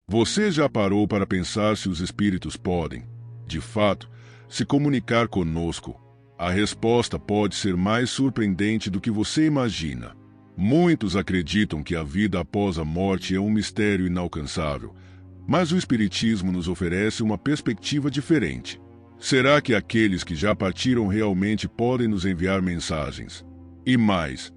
Você já parou para pensar se os espíritos podem, de fato, se comunicar conosco? A resposta pode ser mais surpreendente do que você imagina. Muitos acreditam que a vida após a morte é um mistério inalcançável, mas o Espiritismo nos oferece uma perspectiva diferente. Será que aqueles que já partiram realmente podem nos enviar mensagens? E mais,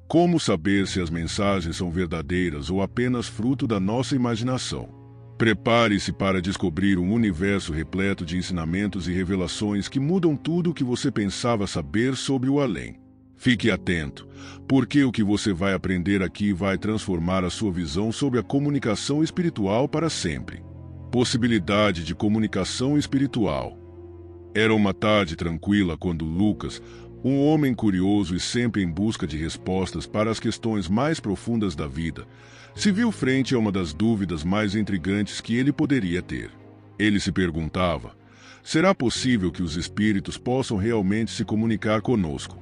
como saber se as mensagens são verdadeiras ou apenas fruto da nossa imaginação? Prepare-se para descobrir um universo repleto de ensinamentos e revelações que mudam tudo o que você pensava saber sobre o além. Fique atento, porque o que você vai aprender aqui vai transformar a sua visão sobre a comunicação espiritual para sempre. Possibilidade de comunicação espiritual. Era uma tarde tranquila quando Lucas, um homem curioso e sempre em busca de respostas para as questões mais profundas da vida, se viu frente a uma das dúvidas mais intrigantes que ele poderia ter. Ele se perguntava: será possível que os espíritos possam realmente se comunicar conosco?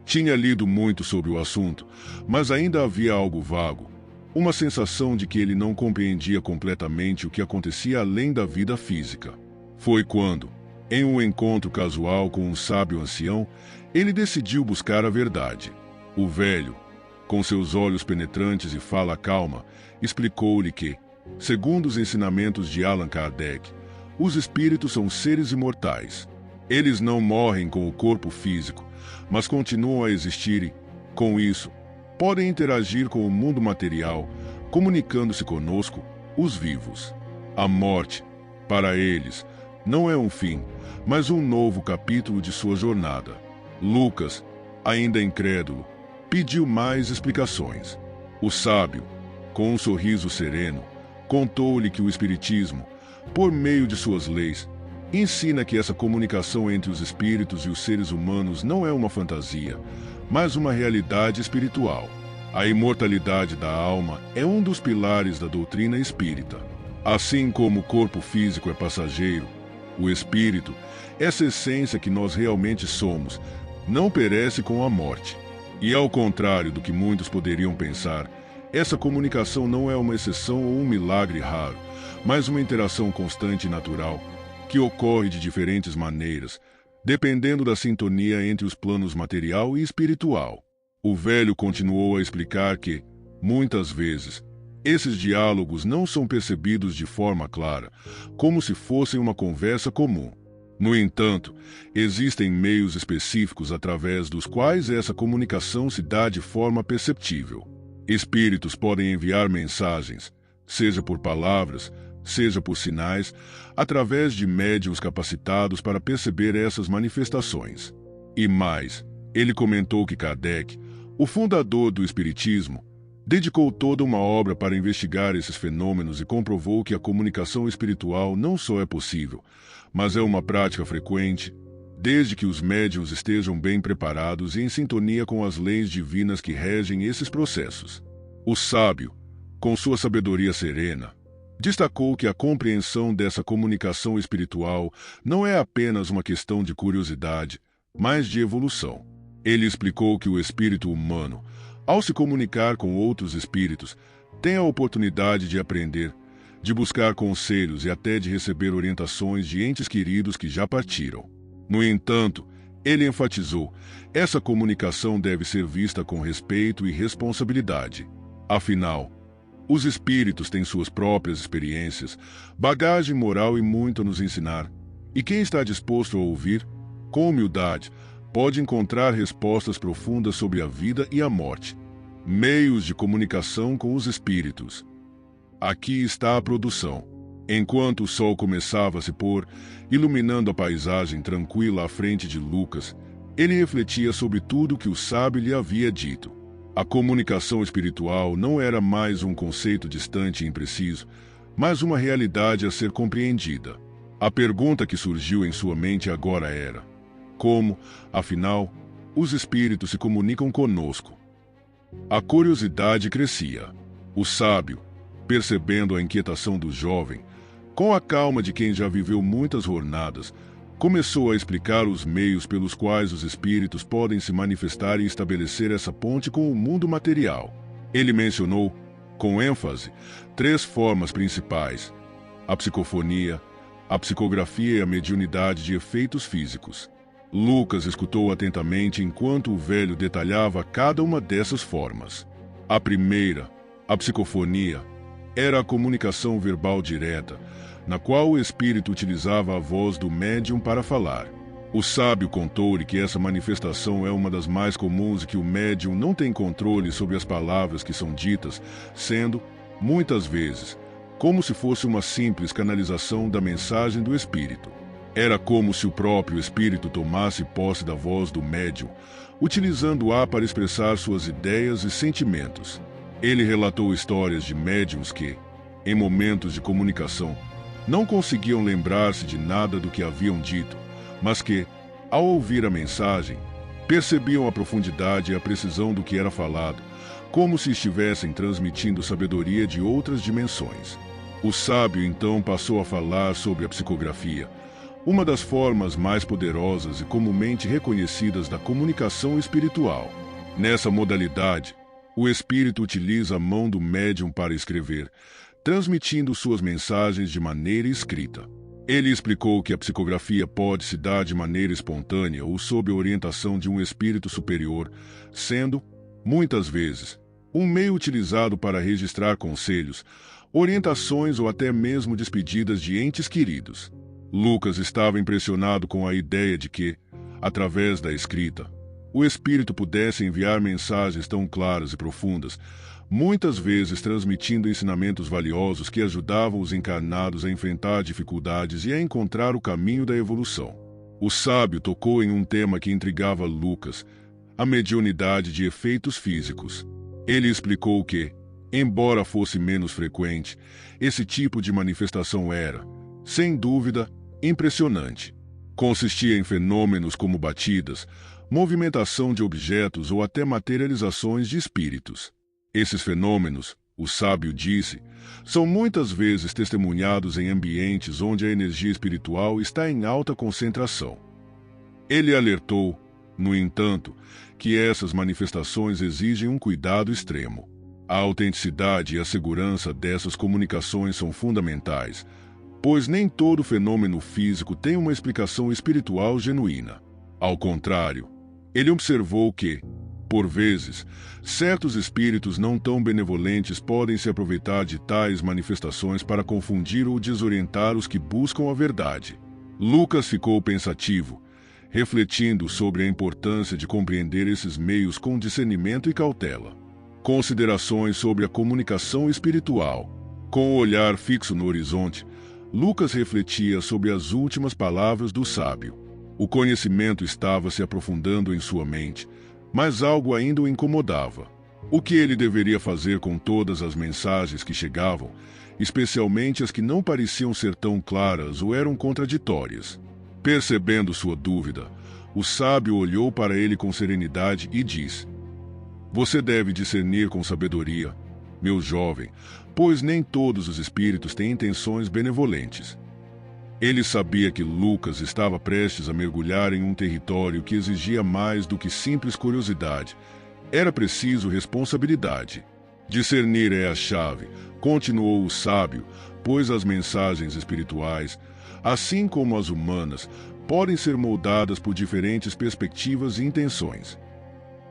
Tinha lido muito sobre o assunto, mas ainda havia algo vago, uma sensação de que ele não compreendia completamente o que acontecia além da vida física. Foi quando, em um encontro casual com um sábio ancião, ele decidiu buscar a verdade. O velho, com seus olhos penetrantes e fala calma, explicou-lhe que, segundo os ensinamentos de Allan Kardec, os espíritos são seres imortais. Eles não morrem com o corpo físico, mas continuam a existir e, com isso, podem interagir com o mundo material, comunicando-se conosco, os vivos. A morte, para eles, não é um fim, mas um novo capítulo de sua jornada. Lucas, ainda incrédulo, pediu mais explicações. O sábio, com um sorriso sereno, contou-lhe que o Espiritismo, por meio de suas leis, ensina que essa comunicação entre os espíritos e os seres humanos não é uma fantasia, mas uma realidade espiritual. A imortalidade da alma é um dos pilares da doutrina espírita. Assim como o corpo físico é passageiro, o espírito, essa essência que nós realmente somos, não perece com a morte. E ao contrário do que muitos poderiam pensar, essa comunicação não é uma exceção ou um milagre raro, mas uma interação constante e natural, que ocorre de diferentes maneiras, dependendo da sintonia entre os planos material e espiritual. O velho continuou a explicar que, muitas vezes, esses diálogos não são percebidos de forma clara, como se fossem uma conversa comum. No entanto, existem meios específicos através dos quais essa comunicação se dá de forma perceptível. Espíritos podem enviar mensagens, seja por palavras, seja por sinais, através de médiuns capacitados para perceber essas manifestações. E mais, ele comentou que Kardec, o fundador do Espiritismo, dedicou toda uma obra para investigar esses fenômenos e comprovou que a comunicação espiritual não só é possível, mas é uma prática frequente, desde que os médiuns estejam bem preparados e em sintonia com as leis divinas que regem esses processos. O sábio, com sua sabedoria serena, destacou que a compreensão dessa comunicação espiritual não é apenas uma questão de curiosidade, mas de evolução. Ele explicou que o espírito humano, ao se comunicar com outros espíritos, tem a oportunidade de aprender, de buscar conselhos e até de receber orientações de entes queridos que já partiram. No entanto, ele enfatizou, essa comunicação deve ser vista com respeito e responsabilidade. Afinal, os espíritos têm suas próprias experiências, bagagem moral e muito a nos ensinar, e quem está disposto a ouvir, com humildade, pode encontrar respostas profundas sobre a vida e a morte. Meios de comunicação com os espíritos. Aqui está a produção. Enquanto o sol começava a se pôr, iluminando a paisagem tranquila à frente de Lucas, ele refletia sobre tudo que o sábio lhe havia dito. A comunicação espiritual não era mais um conceito distante e impreciso, mas uma realidade a ser compreendida. A pergunta que surgiu em sua mente agora era: como, afinal, os espíritos se comunicam conosco? A curiosidade crescia. O sábio, percebendo a inquietação do jovem, com a calma de quem já viveu muitas jornadas, começou a explicar os meios pelos quais os espíritos podem se manifestar e estabelecer essa ponte com o mundo material. Ele mencionou com ênfase, 3 formas principais: a psicofonia, a psicografia e a mediunidade de efeitos físicos. Lucas escutou atentamente enquanto o velho detalhava cada uma dessas formas. A primeira, a psicofonia, era a comunicação verbal direta, na qual o espírito utilizava a voz do médium para falar. O sábio contou-lhe que essa manifestação é uma das mais comuns e que o médium não tem controle sobre as palavras que são ditas, sendo, muitas vezes, como se fosse uma simples canalização da mensagem do espírito. Era como se o próprio espírito tomasse posse da voz do médium, utilizando-a para expressar suas ideias e sentimentos. Ele relatou histórias de médiums que, em momentos de comunicação, não conseguiam lembrar-se de nada do que haviam dito, mas que, ao ouvir a mensagem, percebiam a profundidade e a precisão do que era falado, como se estivessem transmitindo sabedoria de outras dimensões. O sábio então passou a falar sobre a psicografia, uma das formas mais poderosas e comumente reconhecidas da comunicação espiritual. Nessa modalidade, o espírito utiliza a mão do médium para escrever, transmitindo suas mensagens de maneira escrita. Ele explicou que a psicografia pode se dar de maneira espontânea ou sob a orientação de um espírito superior, sendo, muitas vezes, um meio utilizado para registrar conselhos, orientações ou até mesmo despedidas de entes queridos. Lucas estava impressionado com a ideia de que, através da escrita, o espírito pudesse enviar mensagens tão claras e profundas, muitas vezes transmitindo ensinamentos valiosos que ajudavam os encarnados a enfrentar dificuldades e a encontrar o caminho da evolução. O sábio tocou em um tema que intrigava Lucas, a mediunidade de efeitos físicos. Ele explicou que, embora fosse menos frequente, esse tipo de manifestação era, sem dúvida, impressionante. Consistia em fenômenos como batidas, movimentação de objetos ou até materializações de espíritos. Esses fenômenos, o sábio disse, são muitas vezes testemunhados em ambientes onde a energia espiritual está em alta concentração. Ele alertou, no entanto, que essas manifestações exigem um cuidado extremo. A autenticidade e a segurança dessas comunicações são fundamentais, pois nem todo fenômeno físico tem uma explicação espiritual genuína. Ao contrário, ele observou que, por vezes, certos espíritos não tão benevolentes podem se aproveitar de tais manifestações para confundir ou desorientar os que buscam a verdade. Lucas ficou pensativo, refletindo sobre a importância de compreender esses meios com discernimento e cautela. Considerações sobre a comunicação espiritual. Com o olhar fixo no horizonte, Lucas refletia sobre as últimas palavras do sábio. O conhecimento estava se aprofundando em sua mente, mas algo ainda o incomodava. O que ele deveria fazer com todas as mensagens que chegavam, especialmente as que não pareciam ser tão claras ou eram contraditórias? Percebendo sua dúvida, o sábio olhou para ele com serenidade e disse: "Você deve discernir com sabedoria, meu jovem, pois nem todos os espíritos têm intenções benevolentes." Ele sabia que Lucas estava prestes a mergulhar em um território que exigia mais do que simples curiosidade. Era preciso responsabilidade. Discernir é a chave, continuou o sábio, pois as mensagens espirituais, assim como as humanas, podem ser moldadas por diferentes perspectivas e intenções.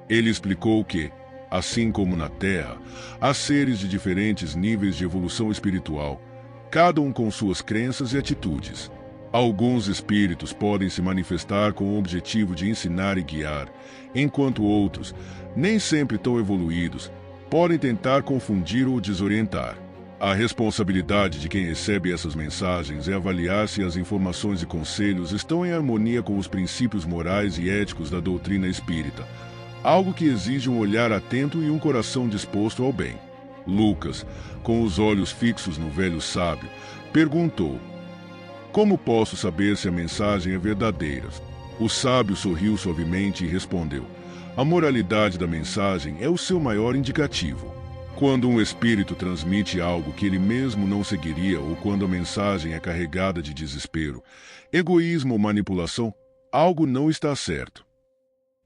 Ele explicou que, assim como na Terra, há seres de diferentes níveis de evolução espiritual, cada um com suas crenças e atitudes. Alguns espíritos podem se manifestar com o objetivo de ensinar e guiar, enquanto outros, nem sempre tão evoluídos, podem tentar confundir ou desorientar. A responsabilidade de quem recebe essas mensagens é avaliar se as informações e conselhos estão em harmonia com os princípios morais e éticos da doutrina espírita, algo que exige um olhar atento e um coração disposto ao bem. Lucas, com os olhos fixos no velho sábio, perguntou: "Como posso saber se a mensagem é verdadeira?" O sábio sorriu suavemente e respondeu: "A moralidade da mensagem é o seu maior indicativo. Quando um espírito transmite algo que ele mesmo não seguiria ou quando a mensagem é carregada de desespero, egoísmo ou manipulação, algo não está certo."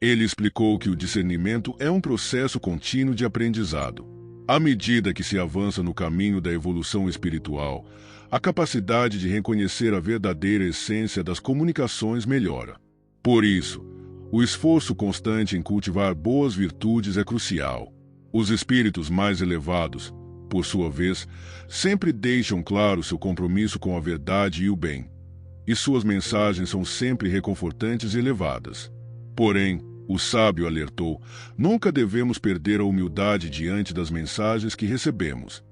Ele explicou que o discernimento é um processo contínuo de aprendizado. À medida que se avança no caminho da evolução espiritual, a capacidade de reconhecer a verdadeira essência das comunicações melhora. Por isso, o esforço constante em cultivar boas virtudes é crucial. Os espíritos mais elevados, por sua vez, sempre deixam claro seu compromisso com a verdade e o bem, e suas mensagens são sempre reconfortantes e elevadas. Porém, o sábio alertou: nunca devemos perder a humildade diante das mensagens que recebemos.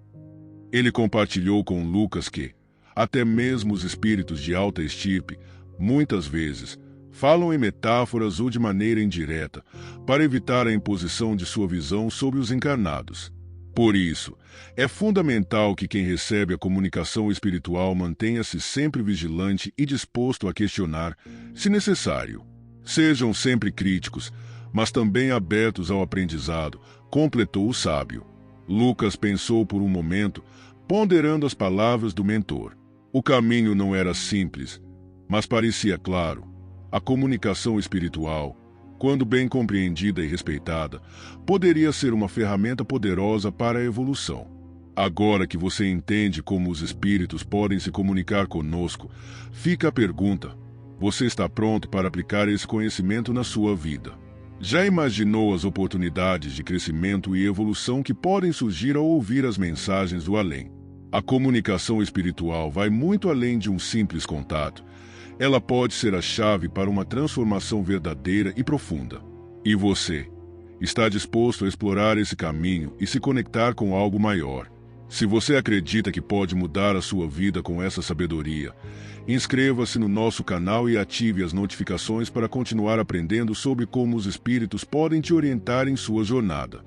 Ele compartilhou com Lucas que, até mesmo os espíritos de alta estirpe, muitas vezes, falam em metáforas ou de maneira indireta, para evitar a imposição de sua visão sobre os encarnados. Por isso, é fundamental que quem recebe a comunicação espiritual mantenha-se sempre vigilante e disposto a questionar, se necessário. Sejam sempre críticos, mas também abertos ao aprendizado, completou o sábio. Lucas pensou por um momento, ponderando as palavras do mentor. O caminho não era simples, mas parecia claro. A comunicação espiritual, quando bem compreendida e respeitada, poderia ser uma ferramenta poderosa para a evolução. Agora que você entende como os espíritos podem se comunicar conosco, fica a pergunta: você está pronto para aplicar esse conhecimento na sua vida? Já imaginou as oportunidades de crescimento e evolução que podem surgir ao ouvir as mensagens do além? A comunicação espiritual vai muito além de um simples contato. Ela pode ser a chave para uma transformação verdadeira e profunda. E você? Está disposto a explorar esse caminho e se conectar com algo maior? Se você acredita que pode mudar a sua vida com essa sabedoria, inscreva-se no nosso canal e ative as notificações para continuar aprendendo sobre como os espíritos podem te orientar em sua jornada.